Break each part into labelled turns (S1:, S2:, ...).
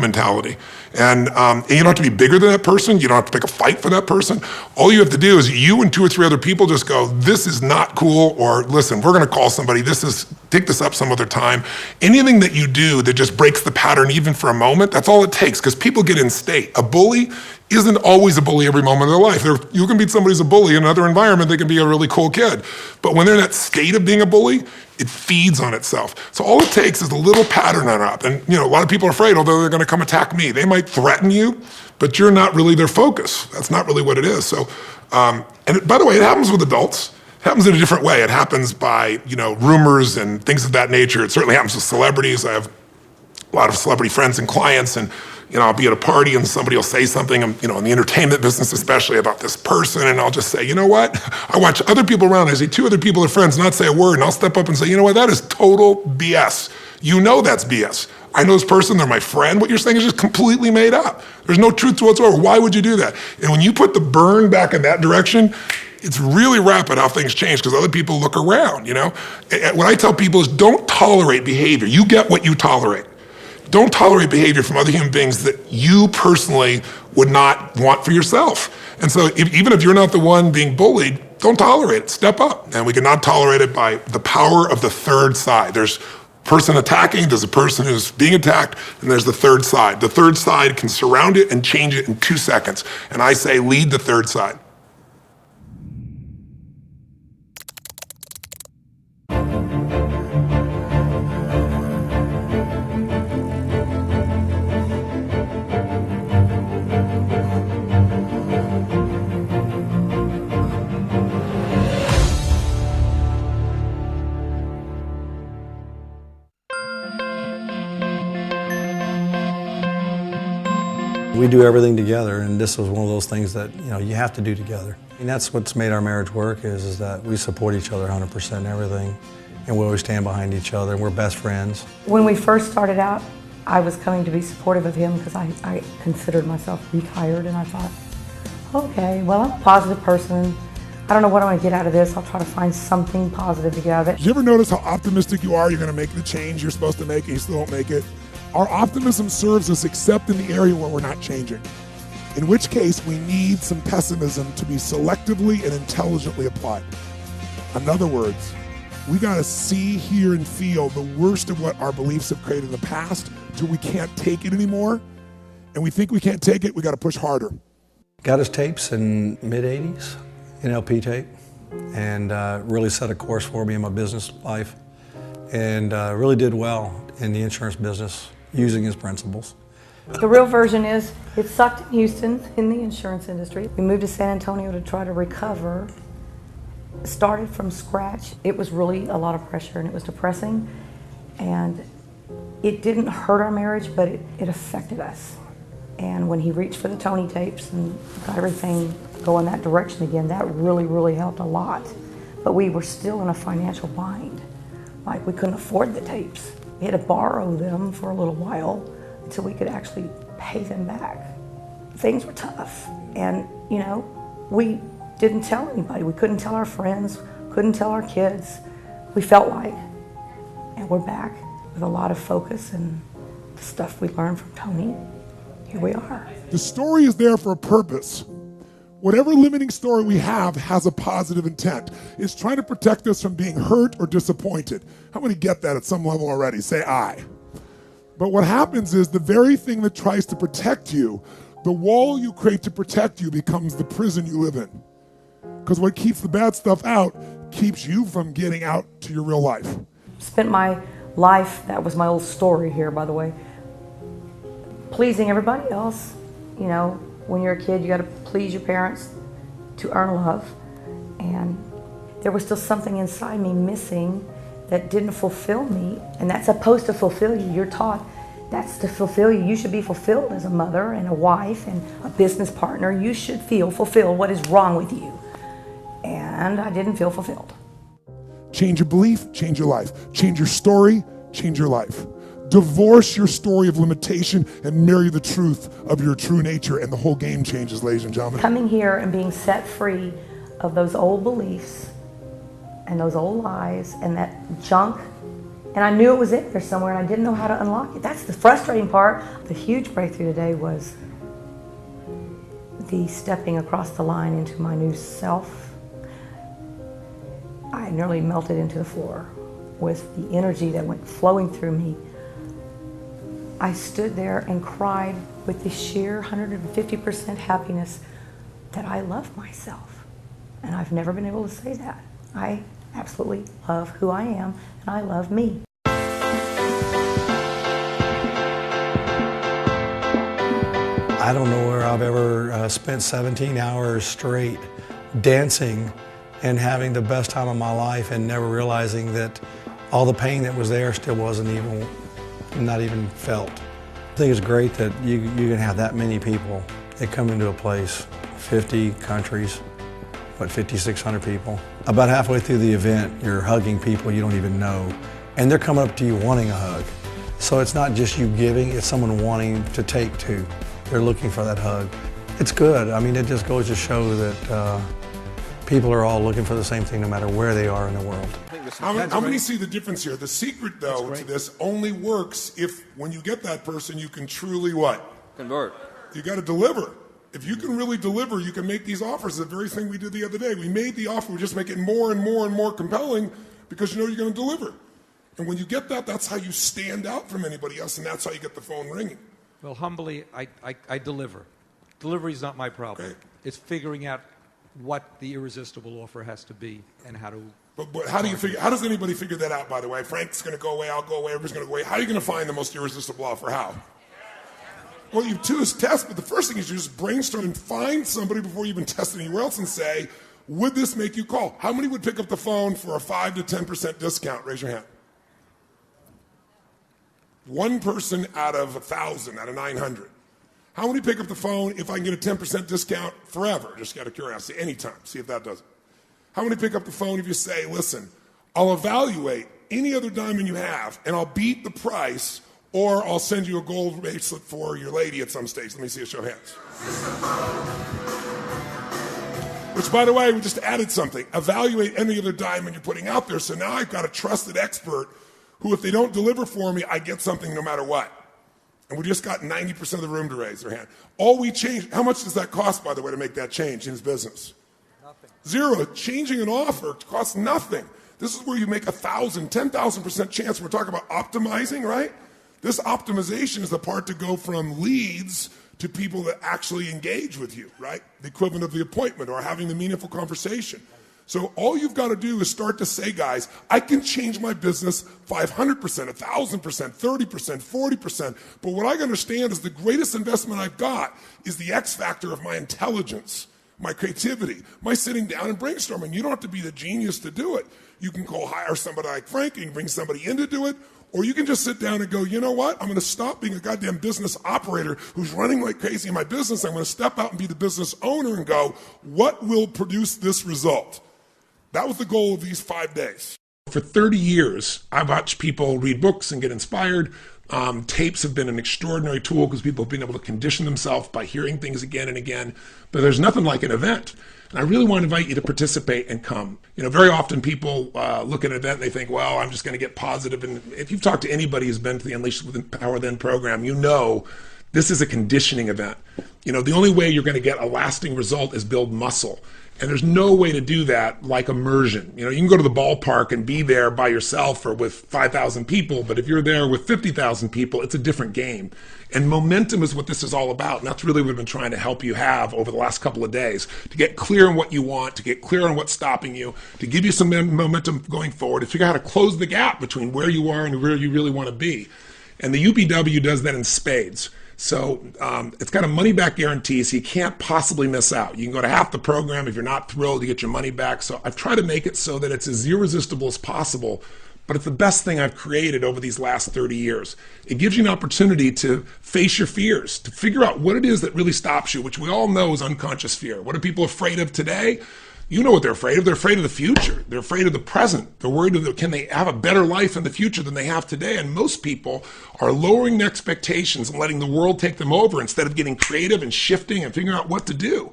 S1: mentality. And you don't have to be bigger than that person. You don't have to pick a fight for that person. All you have to do is you and 2 or 3 other people just go, this is not cool, or listen, we're gonna call somebody, take this up some other time. Anything that you do that just breaks the pattern even for a moment, that's all it takes, because people get in state. A bully isn't always a bully every moment of their life. You can be somebody who's a bully in another environment, they can be a really cool kid. But when they're in that state of being a bully, it feeds on itself. So all it takes is a little pattern interrupt. And a lot of people are afraid, although they're gonna come attack me. They might threaten you, but you're not really their focus. That's not really what it is. So, by the way, it happens with adults. It happens in a different way. It happens by, rumors and things of that nature. It certainly happens with celebrities. I have a lot of celebrity friends and clients, and I'll be at a party and somebody will say something, in the entertainment business especially, about this person, and I'll just say, you know what? I watch other people around, I see 2 other people are friends, not say a word, and I'll step up and say, you know what, that is total BS. You know that's BS. I know this person, they're my friend. What you're saying is just completely made up. There's no truth to whatsoever. Why would you do that? And when you put the burn back in that direction, it's really rapid how things change, because other people look around, What I tell people is don't tolerate behavior. You get what you tolerate. Don't tolerate behavior from other human beings that you personally would not want for yourself. And so even if you're not the one being bullied, don't tolerate it, step up. And we cannot tolerate it by the power of the third side. There's a person attacking, there's a person who's being attacked, and there's the third side. The third side can surround it and change it in 2 seconds. And I say, lead the third side.
S2: We do everything together, and this was one of those things that you have to do together. And that's what's made our marriage work is that we support each other 100% in everything, and we always stand behind each other, and we're best friends.
S3: When we first started out, I was coming to be supportive of him because I considered myself retired, and I thought, okay, well, I'm a positive person. I don't know what I'm going to get out of this. I'll try to find something positive to get out of it.
S4: Did you ever notice how optimistic you are? You're going to make the change you're supposed to make, and you still don't make it. Our optimism serves us except in the area where we're not changing, in which case we need some pessimism to be selectively and intelligently applied. In other words, we got to see, hear, and feel the worst of what our beliefs have created in the past till we can't take it anymore, and we think we can't take it, we got to push harder.
S2: Got his tapes in mid-80s, NLP tape, and really set a course for me in my business life, and really did well in the insurance business using his principles.
S3: The real version is, it sucked in Houston in the insurance industry. We moved to San Antonio to try to recover. Started from scratch. It was really a lot of pressure and it was depressing. And it didn't hurt our marriage, but it affected us. And when he reached for the Tony tapes and got everything going that direction again, that really, really helped a lot. But we were still in a financial bind. Like, we couldn't afford the tapes. We had to borrow them for a little while until we could actually pay them back. Things were tough. And, we didn't tell anybody. We couldn't tell our friends, couldn't tell our kids. We felt like, and we're back with a lot of focus and the stuff we learned from Tony. Here we are.
S4: The story is there for a purpose. Whatever limiting story we have has a positive intent. It's trying to protect us from being hurt or disappointed. How many get that at some level already? Say aye. But what happens is the very thing that tries to protect you, the wall you create to protect you becomes the prison you live in. Because what keeps the bad stuff out keeps you from getting out to your real life.
S3: Spent my life, that was my old story here, by the way, pleasing everybody else. When you're a kid, you got to please your parents to earn love. And there was still something inside me missing that didn't fulfill me. And that's supposed to fulfill you. You're taught that's to fulfill you. You should be fulfilled as a mother and a wife and a business partner. You should feel fulfilled. What is wrong with you? And I didn't feel fulfilled.
S4: Change your belief, change your life. Change your story, change your life. Divorce your story of limitation and marry the truth of your true nature, and the whole game changes, ladies and gentlemen.
S3: Coming here and being set free of those old beliefs and those old lies and that junk And I knew it was in there somewhere, and I didn't know how to unlock it. That's the frustrating part. The huge breakthrough today was the stepping across the line into my new self. I nearly melted into the floor with the energy that went flowing through me. I stood there and cried with the sheer 150% happiness that I love myself. And I've never been able to say that. I absolutely love who I am, and I love me.
S2: I don't know where I've ever spent 17 hours straight dancing and having the best time of my life and never realizing that all the pain that was there still wasn't even, not even felt. I think it's great that you can have that many people that come into a place, 50 countries, 5,600 people. About halfway through the event, you're hugging people you don't even know, and they're coming up to you wanting a hug. So it's not just you giving, it's someone wanting to take too. They're looking for that hug. It's good. I mean, it just goes to show that people are all looking for the same thing no matter where they are in the world.
S1: How many see the difference here? The secret, though, to this only works if, when you get that person, you can truly what?
S5: Convert.
S1: You got to deliver. If you can really deliver, you can make these offers. The very thing we did the other day. We made the offer, we just make it more and more and more compelling because you know you're going to deliver. And when you get that, that's how you stand out from anybody else, and that's how you get the phone ringing.
S5: Well, humbly, I deliver. Delivery is not my problem.
S1: Okay.
S5: It's figuring out what the irresistible offer has to be and how to...
S1: But how do you figure? How does anybody figure that out? By the way, Frank's going to go away. I'll go away. Everybody's going to go away. How are you going to find the most irresistible offer? How? Well, you do is test. But the first thing is you just brainstorm and find somebody before you even test anywhere else and say, would this make you call? How many would pick up the phone for a 5 to 10% discount? Raise your hand. One person out of 1,000, out of 900. How many pick up the phone if I can get a 10% discount forever? Just out of curiosity, anytime. See if that does it. How many pick up the phone if you say, listen, I'll evaluate any other diamond you have, and I'll beat the price, or I'll send you a gold bracelet for your lady at some stage. Let me see a show of hands. Which, by the way, we just added something. Evaluate any other diamond you're putting out there. So now I've got a trusted expert who, if they don't deliver for me, I get something no matter what. And we just got 90% of the room to raise their hand. All we changed, how much does that cost, by the way, to make that change in his business?
S5: Nothing.
S1: Zero. Changing an offer costs nothing. This is where you make 1,000, 10,000% chance. We're talking about optimizing, right? This optimization is the part to go from leads to people that actually engage with you, right? The equivalent of the appointment or having the meaningful conversation. So all you've got to do is start to say, guys, I can change my business 500%, 1,000%, 30%, 40%. But what I understand is the greatest investment I've got is the X factor of my intelligence, my creativity, my sitting down and brainstorming. You don't have to be the genius to do it. You can hire somebody like Frank, you can bring somebody in to do it, or you can just sit down and go, you know what? I'm going to stop being a goddamn business operator who's running like crazy in my business. I'm going to step out and be the business owner and go, what will produce this result? That was the goal of these 5 days. For 30 years, I've watched people read books and get inspired. Tapes have been an extraordinary tool because people have been able to condition themselves by hearing things again and again. But there's nothing like an event. And I really want to invite you to participate and come. You know, very often people look at an event and they think, well, I'm just going to get positive. And if you've talked to anybody who's been to the Unleash Within Power Then program, you know this is a conditioning event. You know, the only way you're going to get a lasting result is build muscle. And there's no way to do that like immersion. You know, you can go to the ballpark and be there by yourself or with 5,000 people, but if you're there with 50,000 people, it's a different game. And momentum is what this is all about. And that's really what we've been trying to help you have over the last couple of days, to get clear on what you want, to get clear on what's stopping you, to give you some momentum going forward, to figure out how to close the gap between where you are and where you really want to be. And the UPW does that in spades. So it's got a money-back guarantee, so you can't possibly miss out. You can go to half the program. If you're not thrilled, you get your money back. So I've tried to make it so that it's as irresistible as possible, but it's the best thing I've created over these last 30 years. It gives you an opportunity to face your fears, to figure out what it is that really stops you, which we all know is unconscious fear. What are people afraid of today? You know what they're afraid of. They're afraid of the future. They're afraid of the present. They're worried of can they have a better life in the future than they have today? And most people are lowering their expectations and letting the world take them over instead of getting creative and shifting and figuring out what to do.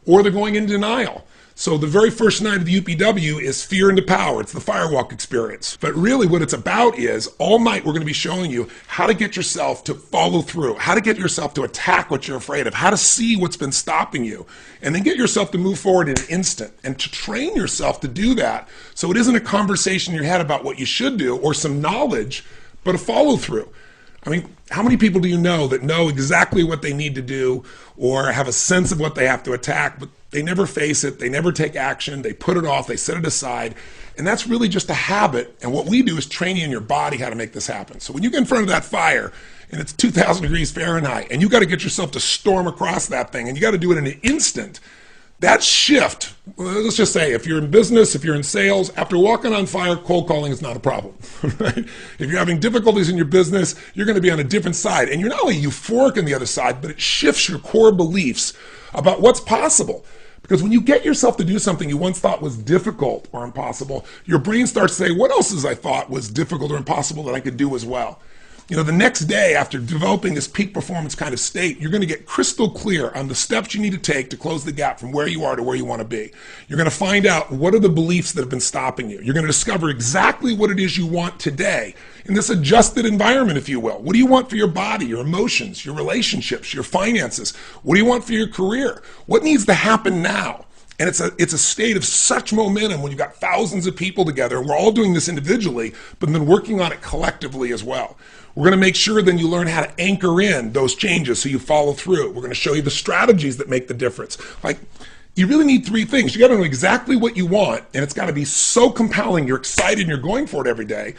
S1: or they're going into denial. So the very first night of the UPW is fear into power. It's the firewalk experience. But really what it's about is all night we're going to be showing you how to get yourself to follow through, how to get yourself to attack what you're afraid of, how to see what's been stopping you, and then get yourself to move forward in an instant and to train yourself to do that. So it isn't a conversation in your head about what you should do or some knowledge, but a follow through. I mean, how many people do you know that know exactly what they need to do or have a sense of what they have to attack, but they never face it, they never take action, they put it off, they set it aside, and that's really just a habit. And what we do is train you in your body how to make this happen. So when you get in front of that fire and it's 2,000 degrees Fahrenheit and you got to get yourself to storm across that thing and you got to do it in an instant, that shift, well, let's just say if you're in business, if you're in sales, after walking on fire, cold calling is not a problem, right? If you're having difficulties in your business, you're going to be on a different side. And you're not only euphoric on the other side, but it shifts your core beliefs about what's possible. Because when you get yourself to do something you once thought was difficult or impossible, your brain starts to say, what else is I thought was difficult or impossible that I could do as well? You know, the next day after developing this peak performance kind of state, you're going to get crystal clear on the steps you need to take to close the gap from where you are to where you want to be. You're going to find out what are the beliefs that have been stopping you. You're going to discover exactly what it is you want today in this adjusted environment, if you will. What do you want for your body, your emotions, your relationships, your finances? What do you want for your career? What needs to happen now? And it's a state of such momentum when you've got thousands of people together, and we're all doing this individually, but then working on it collectively as well. We're going to make sure then you learn how to anchor in those changes so you follow through. We're going to show you the strategies that make the difference. Like, you really need three things. You got to know exactly what you want, and it's got to be so compelling, you're excited and you're going for it every day,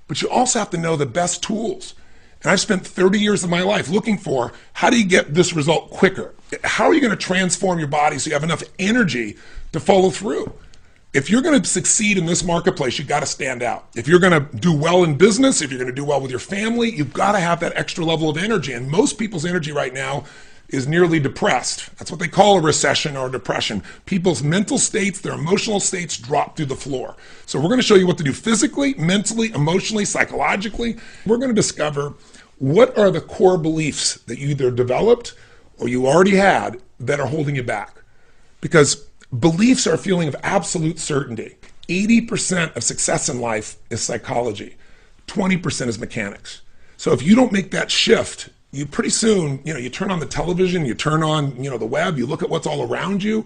S1: but you also have to know the best tools. And I've spent 30 years of my life looking for how do you get this result quicker? How are you going to transform your body so you have enough energy to follow through? If you're going to succeed in this marketplace, you've got to stand out. If you're going to do well in business, if you're going to do well with your family, you've got to have that extra level of energy. And most people's energy right now is nearly depressed. That's what they call a recession or a depression. People's mental states, their emotional states drop through the floor. So we're going to show you what to do physically, mentally, emotionally, psychologically. We're going to discover what are the core beliefs that you either developed or you already had that are holding you back. Because beliefs are a feeling of absolute certainty. 80% of success in life is psychology. 20% is mechanics. So if you don't make that shift, you pretty soon, you turn on the television, you turn on, the web, you look at what's all around you,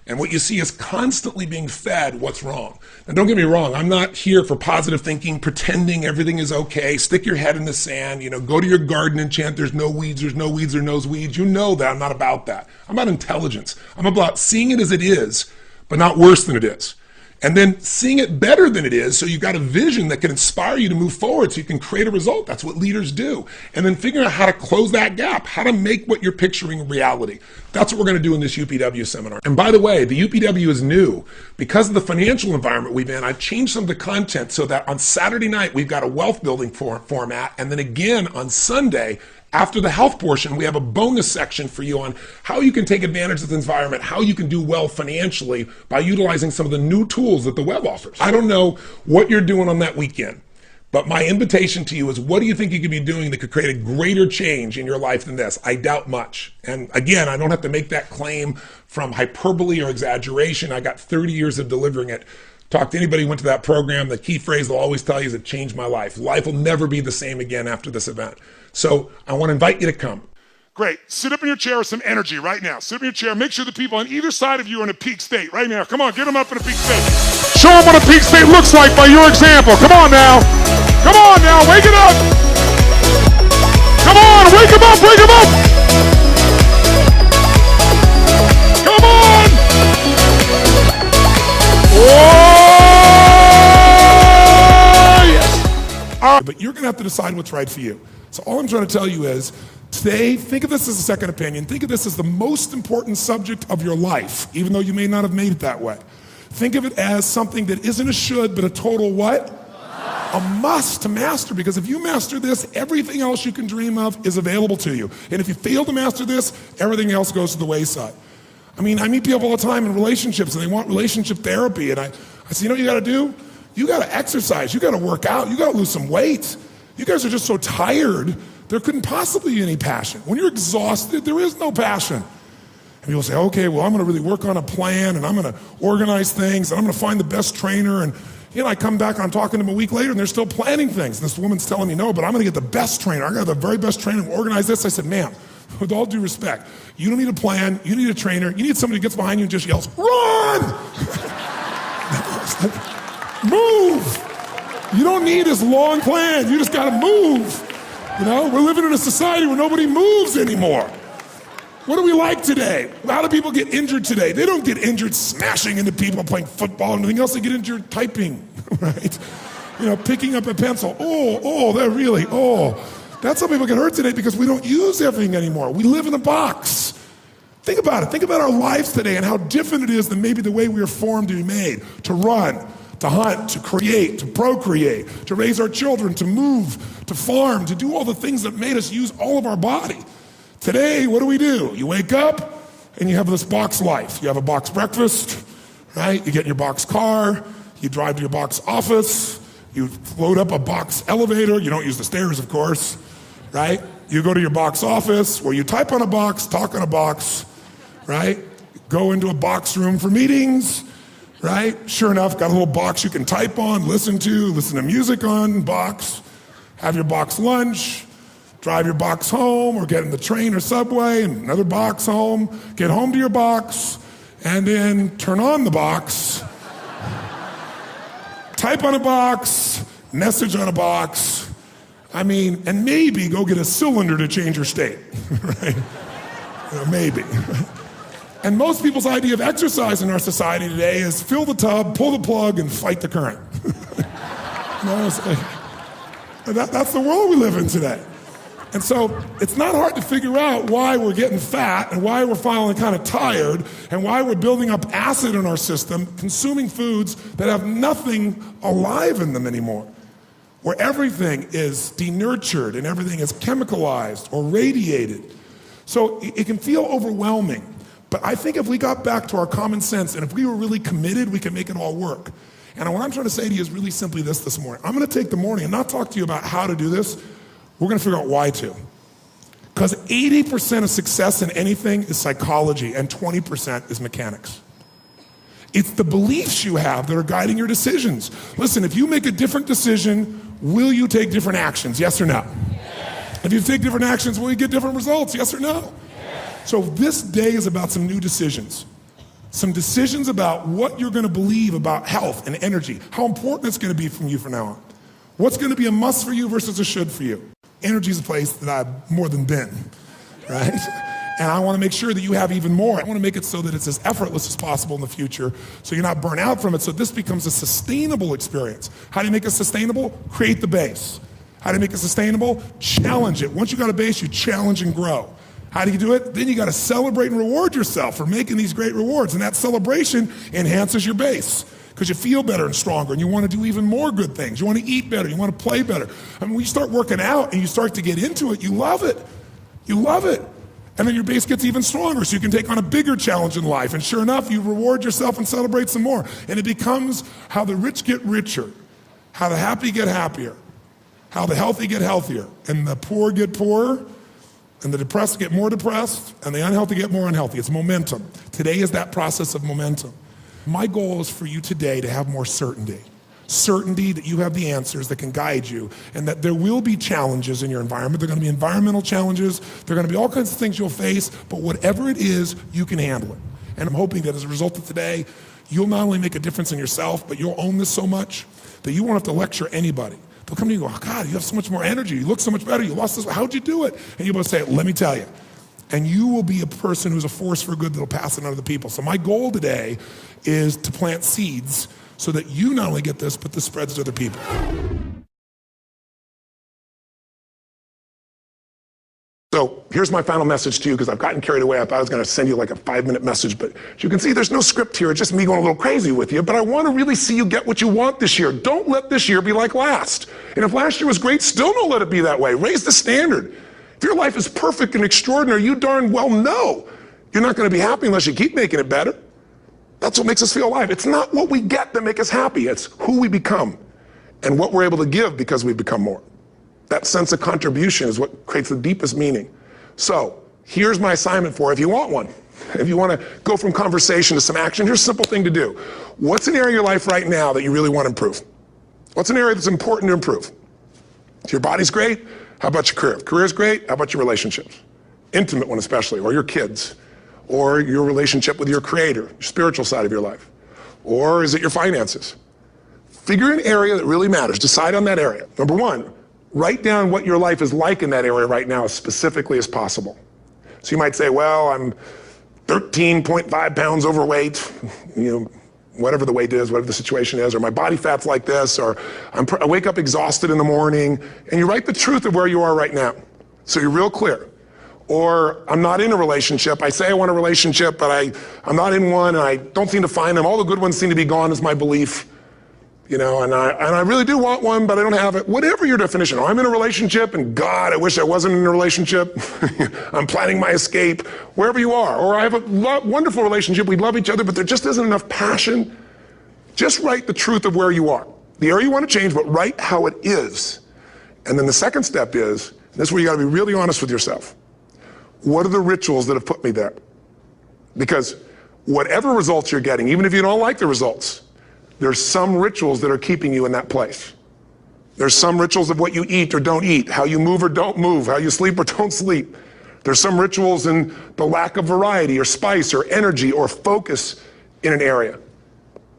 S1: and what you see is constantly being fed what's wrong. Now, don't get me wrong, I'm not here for positive thinking, pretending everything is okay, stick your head in the sand, go to your garden and chant there's no weeds, there's no weeds, there's no weeds. You know that I'm not about that. I'm about intelligence. I'm about seeing it as it is, but not worse than it is. And then seeing it better than it is, so you've got a vision that can inspire you to move forward so you can create a result. That's what leaders do. And then figuring out how to close that gap, how to make what you're picturing reality. That's what we're going to do in this UPW seminar. And by the way, the UPW is new. Because of the financial environment we've been, I've changed some of the content so that on Saturday night, we've got a wealth building format. And then again on Sunday, after the health portion, we have a bonus section for you on how you can take advantage of this environment, how you can do well financially by utilizing some of the new tools that the web offers. I don't know what you're doing on that weekend, but my invitation to you is, what do you think you could be doing that could create a greater change in your life than this? I doubt much. And again, I don't have to make that claim from hyperbole or exaggeration. I got 30 years of delivering it. Talk to anybody who went to that program. The key phrase they'll always tell you is, it changed my life. Life will never be the same again after this event. So I want to invite you to come.
S4: Great. Sit up in your chair with some energy right now. Sit up in your chair. Make sure the people on either side of you are in a peak state right now. Come on, get them up in a peak state. Show them what a peak state looks like by your example. Come on now. Come on now. Wake it up. Come on. Wake them up. Wake them up. Come on. Oh, yes. All right, but you're going to have to decide what's right for you. So all I'm trying to tell you is, today, think of this as a second opinion. Think of this as the most important subject of your life, even though you may not have made it that way. Think of it as something that isn't a should, but a total what? A must to master, because if you master this, everything else you can dream of is available to you. And if you fail to master this, everything else goes to the wayside. I mean, I meet people all the time in relationships, and they want relationship therapy, and I say, you know what you gotta do? You gotta exercise, you gotta work out, you gotta lose some weight. You guys are just so tired, there couldn't possibly be any passion. When you're exhausted, there is no passion. And people say, okay, well, I'm gonna really work on a plan and I'm gonna organize things and I'm gonna find the best trainer. And I come back and I'm talking to them a week later and they're still planning things. And this woman's telling me, no, but I'm gonna get the best trainer. I got the very best trainer to organize this. I said, ma'am, with all due respect, you don't need a plan, you need a trainer, you need somebody who gets behind you and just yells, run! Move! You don't need this long plan, you just gotta move. We're living in a society where nobody moves anymore. What do we like today? How do people get injured today? They don't get injured smashing into people, playing football and anything else. They get injured typing, right? Picking up a pencil. That's how people get hurt today because we don't use everything anymore. We live in a box. Think about it. Think about our lives today and how different it is than maybe the way we were formed to be made, to run, to hunt, to create, to procreate, to raise our children, to move, to farm, to do all the things that made us use all of our body. Today, what do? You wake up and you have this box life. You have a box breakfast, right? You get in your box car, you drive to your box office, you load up a box elevator. You don't use the stairs, of course, right? You go to your box office where you type on a box, talk on a box, right? Go into a box room for meetings, right? Sure enough, got a little box you can type on, listen to music on, box, have your box lunch, drive your box home or get in the train or subway and another box home, get home to your box, and then turn on the box, type on a box, message on a box, and maybe go get a cylinder to change your state, right? Maybe. And most people's idea of exercise in our society today is fill the tub, pull the plug, and fight the current. That's the world we live in today. And so it's not hard to figure out why we're getting fat and why we're feeling kind of tired and why we're building up acid in our system, consuming foods that have nothing alive in them anymore, where everything is denurtured and everything is chemicalized or radiated. So it can feel overwhelming. But I think if we got back to our common sense and if we were really committed, we can make it all work. And what I'm trying to say to you is really simply this morning. I'm going to take the morning and not talk to you about how to do this. We're going to figure out why to. Because 80% of success in anything is psychology and 20% is mechanics. It's the beliefs you have that are guiding your decisions. Listen, if you make a different decision, will you take different actions? Yes or no? Yes. If you take different actions, will you get different results? Yes or no? So this day is about some new decisions. Some decisions about what you're going to believe about health and energy, how important it's going to be from you from now on. What's going to be a must for you versus a should for you. Energy is a place that I've more than been, right? And I want to make sure that you have even more. I want to make it so that it's as effortless as possible in the future so you're not burnt out from it, so this becomes a sustainable experience. How do you make it sustainable? Create the base. How do you make it sustainable? Challenge it. Once you got a base, you challenge and grow. How do you do it? Then you got to celebrate and reward yourself for making these great rewards. And that celebration enhances your base because you feel better and stronger and you want to do even more good things. You want to eat better. You want to play better. When you start working out and you start to get into it, you love it. You love it. And then your base gets even stronger so you can take on a bigger challenge in life. And sure enough, you reward yourself and celebrate some more. And it becomes how the rich get richer, how the happy get happier, how the healthy get healthier, and the poor get poorer, and the depressed get more depressed, and the unhealthy get more unhealthy. It's momentum. Today is that process of momentum. My goal is for you today to have more certainty. Certainty that you have the answers that can guide you, and that there will be challenges in your environment. There are going to be environmental challenges. There are going to be all kinds of things you'll face, but whatever it is, you can handle it. And I'm hoping that as a result of today, you'll not only make a difference in yourself, but you'll own this so much that you won't have to lecture anybody. They'll come to you and go, oh God, you have so much more energy. You look so much better. You lost this. How'd you do it? And you'll say, let me tell you. And you will be a person who's a force for good that'll pass it on to other people. So my goal today is to plant seeds so that you not only get this, but this spreads to other people. So here's my final message to you, because I've gotten carried away. I thought I was going to send you like a 5-minute message, but as you can see, there's no script here. It's just me going a little crazy with you, but I want to really see you get what you want this year. Don't let this year be like last. And if last year was great, still don't let it be that way. Raise the standard. If your life is perfect and extraordinary, you darn well know you're not going to be happy unless you keep making it better. That's what makes us feel alive. It's not what we get that makes us happy. It's who we become and what we're able to give because we become more. That sense of contribution is what creates the deepest meaning. So here's my assignment for you if you want one.
S1: If you want to go from conversation to some action, here's a simple thing to do. What's an area of your life right now that you really want to improve? What's an area that's important to improve? If your body's great, how about your career? If career's great, how about your relationships? Intimate one especially, or your kids, or your relationship with your creator, your spiritual side of your life. Or is it your finances? Figure an area that really matters. Decide on that area. Number one, write down what your life is like in that area right now as specifically as possible. So you might say, well, I'm 13.5 pounds overweight, whatever the weight is, whatever the situation is, or my body fat's like this, or I wake up exhausted in the morning, and you write the truth of where you are right now. So you're real clear. Or I'm not in a relationship. I say I want a relationship, but I'm not in one, and I don't seem to find them. All the good ones seem to be gone is my belief. And I really do want one, but I don't have it. Whatever your definition. Or I'm in a relationship, and God, I wish I wasn't in a relationship. I'm planning my escape. Wherever you are. Or I have a wonderful relationship. We love each other, but there just isn't enough passion. Just write the truth of where you are. The area you want to change, but write how it is. And then the second step is, this is where you got to be really honest with yourself. What are the rituals that have put me there? Because whatever results you're getting, even if you don't like the results, there's some rituals that are keeping you in that place. There's some rituals of what you eat or don't eat, how you move or don't move, how you sleep or don't sleep. There's some rituals in the lack of variety or spice or energy or focus in an area.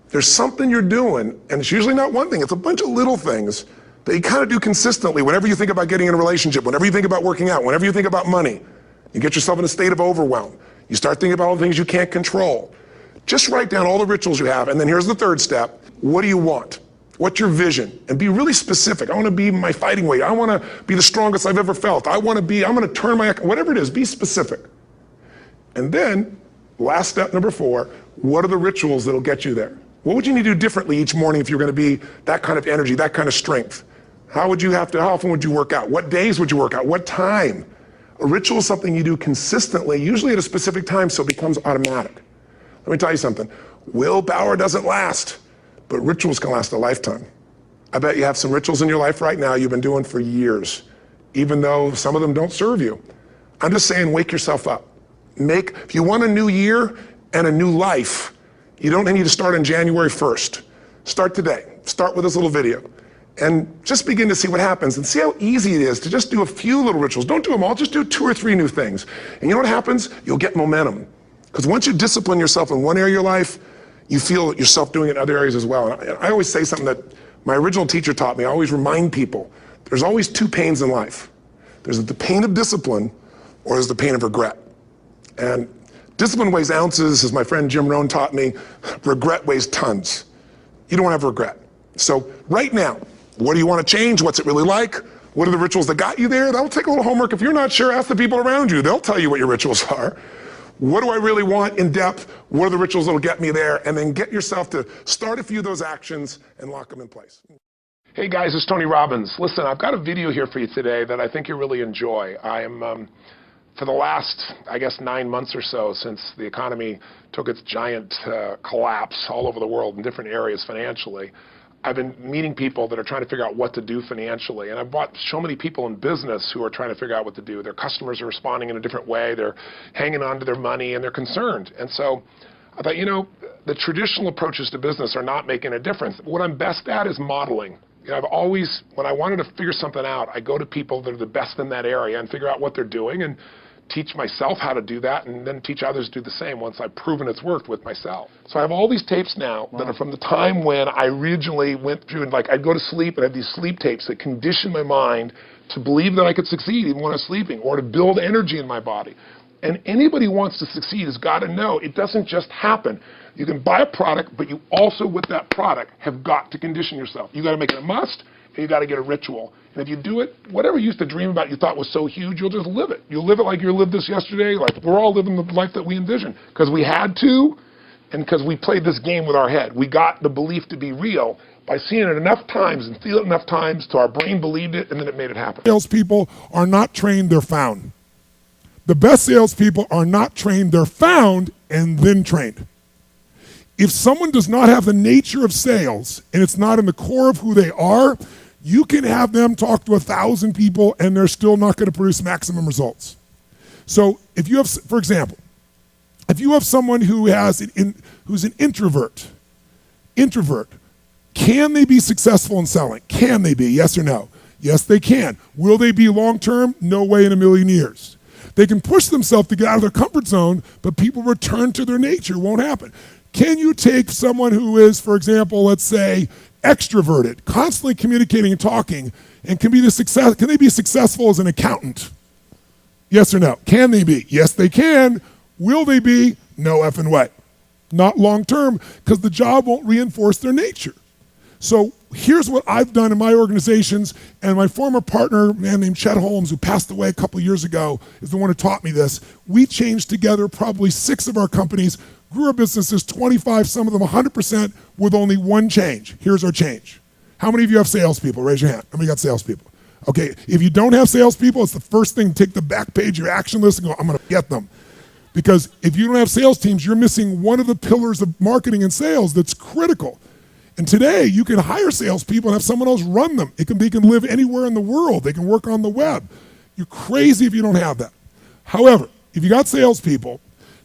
S1: There's something you're doing, and it's usually not one thing, it's a bunch of little things that you kind of do consistently whenever you think about getting in a relationship, whenever you think about working out, whenever you think about money. You get yourself in a state of overwhelm. You start thinking about all the things you can't control. Just write down all the rituals you have, and then here's the third step. What do you want? What's your vision? And be really specific. I want to be my fighting weight. I want to be the strongest I've ever felt. I'm going to turn whatever it is, be specific. And then, last step number 4, what are the rituals that'll get you there? What would you need to do differently each morning if you're going to be that kind of energy, that kind of strength? How often would you work out? What days would you work out? What time? A ritual is something you do consistently, usually at a specific time, so it becomes automatic. Let me tell you something. Willpower doesn't last, but rituals can last a lifetime. I bet you have some rituals in your life right now you've been doing for years, even though some of them don't serve you. I'm just saying, wake yourself up. If you want a new year and a new life, you don't need to start on January 1st. Start today. Start with this little video. And just begin to see what happens and see how easy it is to just do a few little rituals. Don't do them all, just do 2 or 3 new things. And you know what happens? You'll get momentum. Because once you discipline yourself in one area of your life, you feel yourself doing it in other areas as well. And I always say something that my original teacher taught me. I always remind people, there's always 2 pains in life. There's the pain of discipline, or there's the pain of regret. And discipline weighs ounces, as my friend Jim Rohn taught me. Regret weighs tons. You don't want to have regret. So right now, what do you want to change? What's it really like? What are the rituals that got you there? That'll take a little homework. If you're not sure, ask the people around you. They'll tell you what your rituals are. What do I really want in depth? What are the rituals that'll get me there? And then get yourself to start a few of those actions and lock them in place. Hey guys, it's Tony Robbins. Listen, I've got a video here for you today that I think you'll really enjoy. I am, for the last, 9 months or so, since the economy took its giant collapse all over the world in different areas financially, I've been meeting people that are trying to figure out what to do financially. And I've brought so many people in business who are trying to figure out what to do. Their customers are responding in a different way. They're hanging on to their money, and they're concerned. And so I thought, the traditional approaches to business are not making a difference. What I'm best at is modeling. I've always, when I wanted to figure something out, I go to people that are the best in that area and figure out what they're doing and teach myself how to do that, and then teach others to do the same once I've proven it's worked with myself. So I have all these tapes now that are from the time when I originally went through, and I'd go to sleep and I have these sleep tapes that condition my mind to believe that I could succeed even when I'm sleeping, or to build energy in my body. And anybody who wants to succeed has got to know it doesn't just happen. You can buy a product, but you also, with that product, have got to condition yourself. You got to make it a must, and you got to get a ritual. And if you do it, whatever you used to dream about you thought was so huge, you'll just live it. You'll live it like you lived this yesterday, like we're all living the life that we envision. Because we had to, and because we played this game with our head. We got the belief to be real by seeing it enough times and feeling it enough times till our brain believed it, and then it made it happen.
S4: Salespeople are not trained, they're found. The best salespeople are not trained, they're found and then trained. If someone does not have the nature of sales and it's not in the core of who they are, you can have them talk to 1,000 people and they're still not going to produce maximum results. So if you have, for example, If you have someone who's an introvert, can they be successful in selling? Can they be? Yes or no? Yes, they can. Will they be long-term? No way in a million years. They can push themselves to get out of their comfort zone, but people return to their nature. It won't happen. Can you take someone who is, for example, let's say, extroverted, constantly communicating and talking, and can they be successful as an accountant? Yes or no? Can they be? Yes, they can. Will they be? No effing way. Not long term, because the job won't reinforce their nature. So here's what I've done in my organizations, and my former partner, a man named Chet Holmes, who passed away a couple years ago, is the one who taught me this. We changed together probably 6 of our companies, grew our businesses 25, some of them 100%, with only one change. Here's our change. How many of you have salespeople? Raise your hand. How many got salespeople? Okay, if you don't have salespeople, it's the first thing, take the back page of your action list and go, I'm gonna get them. Because if you don't have sales teams, you're missing one of the pillars of marketing and sales that's critical. And today, you can hire salespeople and have someone else run them. They can live anywhere in the world. They can work on the web. You're crazy if you don't have that. However, if you got salespeople,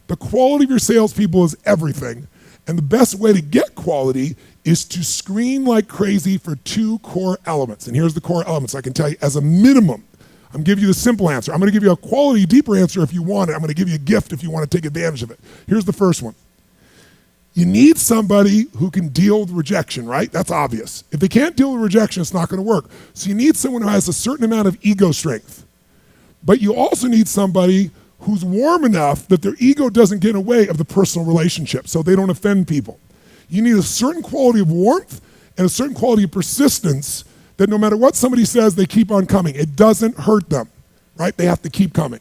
S4: the quality of your salespeople is everything. And the best way to get quality is to screen like crazy for 2 core elements. And here's the core elements. I can tell you as a minimum. I'm giving you the simple answer. I'm going to give you a quality, deeper answer if you want it. I'm going to give you a gift if you want to take advantage of it. Here's the first one. You need somebody who can deal with rejection, right? That's obvious. If they can't deal with rejection, it's not going to work. So you need someone who has a certain amount of ego strength. But you also need somebody who's warm enough that their ego doesn't get in the way of the personal relationship, so they don't offend people. You need a certain quality of warmth and a certain quality of persistence that no matter what somebody says, they keep on coming. It doesn't hurt them, right? They have to keep coming.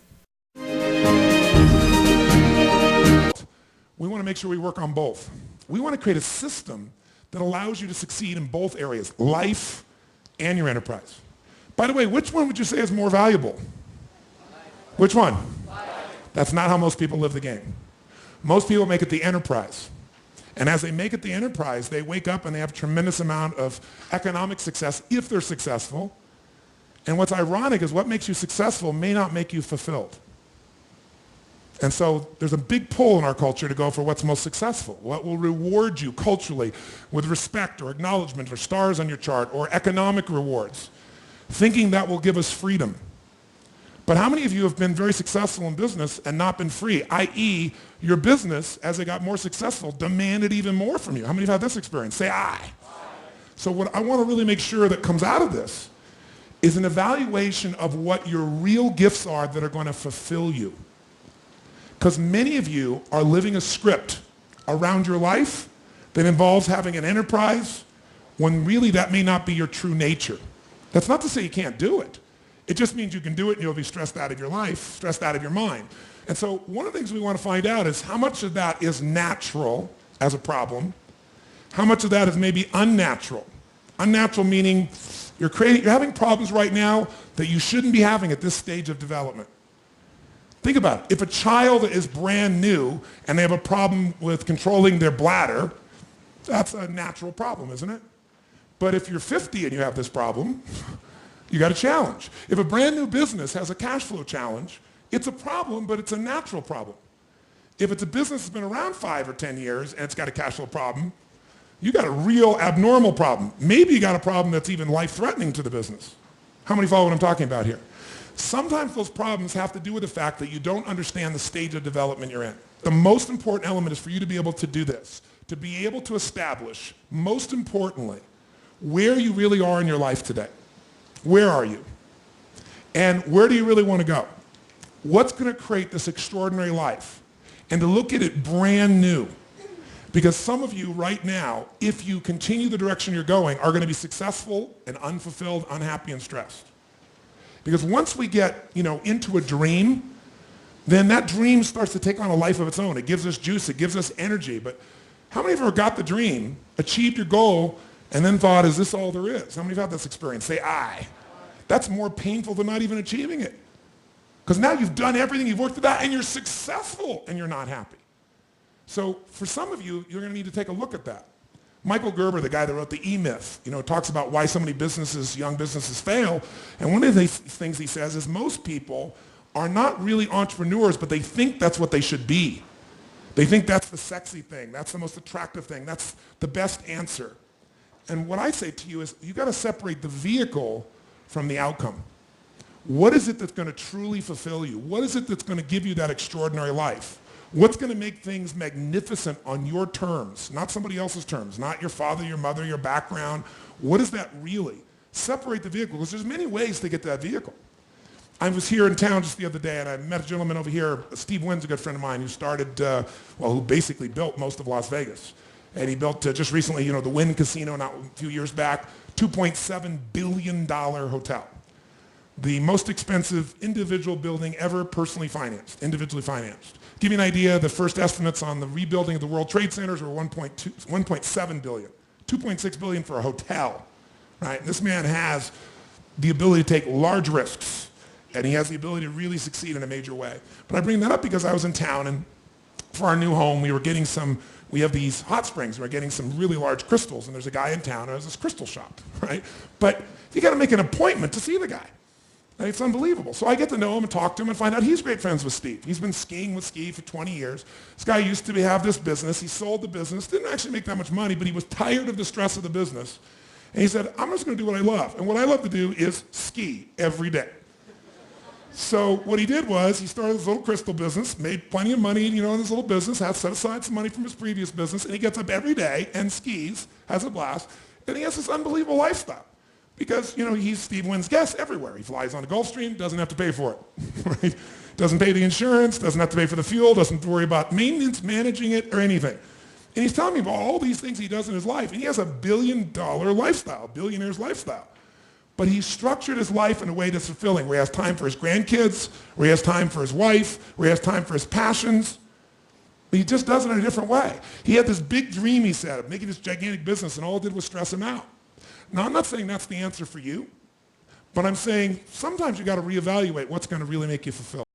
S4: We want to make sure we work on both. We want to create a system that allows you to succeed in both areas, life and your enterprise. By the way, which one would you say is more valuable? Which one? That's not how most people live the game. Most people make it the enterprise. And as they make it the enterprise, they wake up and they have a tremendous amount of economic success if they're successful. And what's ironic is what makes you successful may not make you fulfilled. And so there's a big pull in our culture to go for what's most successful, what will reward you culturally with respect or acknowledgement or stars on your chart or economic rewards, thinking that will give us freedom. But how many of you have been very successful in business and not been free, i.e. your business, as it got more successful, demanded even more from you? How many have had this experience? Say aye. So what I want to really make sure that comes out of this is an evaluation of what your real gifts are that are going to fulfill you. Because many of you are living a script around your life that involves having an enterprise when really that may not be your true nature. That's not to say you can't do it. It just means you can do it and you'll be stressed out of your life, stressed out of your mind. And so one of the things we want to find out is how much of that is natural as a problem, how much of that is maybe unnatural. Unnatural meaning you're having problems right now that you shouldn't be having at this stage of development. Think about it. If a child is brand new and they have a problem with controlling their bladder, that's a natural problem, isn't it? But if you're 50 and you have this problem, you got a challenge. If a brand new business has a cash flow challenge, it's a problem, but it's a natural problem. If it's a business that's been around 5 or 10 years and it's got a cash flow problem, you got a real abnormal problem. Maybe you got a problem that's even life-threatening to the business. How many follow what I'm talking about here? Sometimes those problems have to do with the fact that you don't understand the stage of development you're in. The most important element is for you to be able to do this, to be able to establish, most importantly, where you really are in your life today. Where are you? And where do you really want to go? What's going to create this extraordinary life? And to look at it brand new. Because some of you right now, if you continue the direction you're going, are going to be successful and unfulfilled, unhappy, and stressed. Because once we get, into a dream, then that dream starts to take on a life of its own. It gives us juice, it gives us energy. But how many of you have got the dream, achieved your goal, and then thought, is this all there is? How many have had this experience? Say aye. That's more painful than not even achieving it. Because now you've done everything, you've worked it out, and you're successful, and you're not happy. So for some of you, you're going to need to take a look at that. Michael Gerber, the guy that wrote the E-Myth, talks about why so many young businesses fail. And one of the things he says is most people are not really entrepreneurs, but they think that's what they should be. They think that's the sexy thing. That's the most attractive thing. That's the best answer. And what I say to you is you got to separate the vehicle from the outcome. What is it that's going to truly fulfill you? What is it that's going to give you that extraordinary life? What's going to make things magnificent on your terms, not somebody else's terms, not your father, your mother, your background? What is that really? Separate the vehicle, because there's many ways to get to that vehicle. I was here in town just the other day, and I met a gentleman over here, Steve Wynn's a good friend of mine, who started, who basically built most of Las Vegas. And he built just recently, the Wynn Casino, not a few years back, $2.7 billion hotel. The most expensive individual building ever individually financed. Give you an idea, the first estimates on the rebuilding of the World Trade Centers were 1.7 billion, 2.6 billion for a hotel, right? And this man has the ability to take large risks, and he has the ability to really succeed in a major way. But I bring that up because I was in town, and for our new home, we have these hot springs, we're getting some really large crystals, and there's a guy in town who has this crystal shop, right? But you got to make an appointment to see the guy. Right? It's unbelievable. So I get to know him and talk to him and find out he's great friends with Steve. He's been skiing with Steve for 20 years. This guy used to have this business. He sold the business, didn't actually make that much money, but he was tired of the stress of the business. And he said, I'm just going to do what I love. And what I love to do is ski every day. So what he did was he started this little crystal business, made plenty of money, in this little business, has set aside some money from his previous business, and he gets up every day and skis, has a blast, and he has this unbelievable lifestyle. Because, he's Steve Wynn's guest everywhere. He flies on the Gulfstream, doesn't have to pay for it, right? Doesn't pay the insurance, doesn't have to pay for the fuel, doesn't have to worry about maintenance, managing it, or anything. And he's telling me about all these things he does in his life, and he has $1 billion lifestyle, billionaire's lifestyle. But he's structured his life in a way that's fulfilling, where he has time for his grandkids, where he has time for his wife, where he has time for his passions. But he just does it in a different way. He had this big dream, he said, of making this gigantic business, and all it did was stress him out. Now, I'm not saying that's the answer for you, but I'm saying sometimes you got to reevaluate what's going to really make you fulfilled.